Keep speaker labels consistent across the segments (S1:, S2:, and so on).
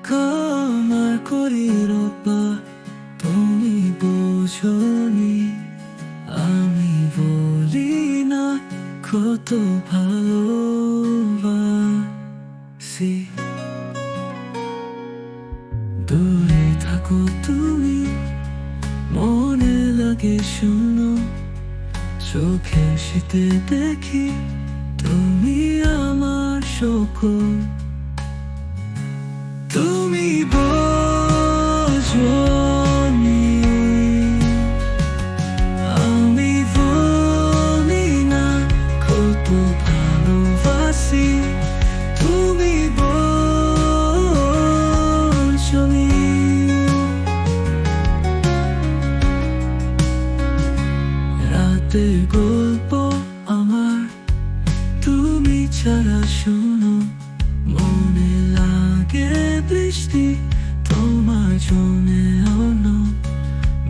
S1: ক্ষমা করি রূপা, তুমি বোঝনি। আমি বলি না কত ভালোবাসি। দূরে থাকো তুমি, মনে লাগে শূন্য। চোখে শীতে দেখি তুমি আমার সকল। তুমি বোঝনি, আমি বলি না কত ভালোবাসি। তুমি বোঝনি। রাতের গল্প আমার, তুমি ছাড়া শোনো। মনে লাগে বৃষ্টি, তোমার জন্যে অন্য।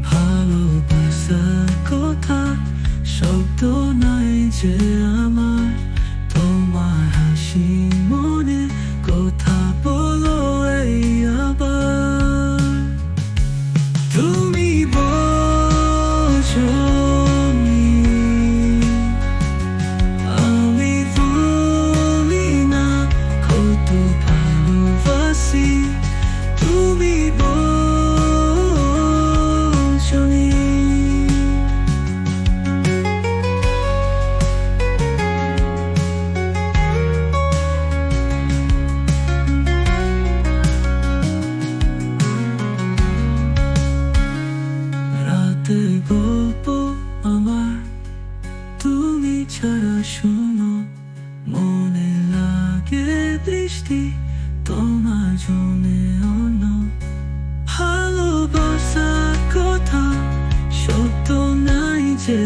S1: ভালোবাসার কথা শব্দ নাই যে আমার। তোমার হাসি মনে কথা বলো এই আবার। তুমি বোঝনি, আমি বলি না কত ভালোবাসি। তুমি বোঝনি। রাতের গল্প আমার, তুমি ছাড়া শোনো। মনে লাগে বৃষ্টি, তোমার জন্যে অন্য। ভালোবাসার কথা শব্দ নাই যে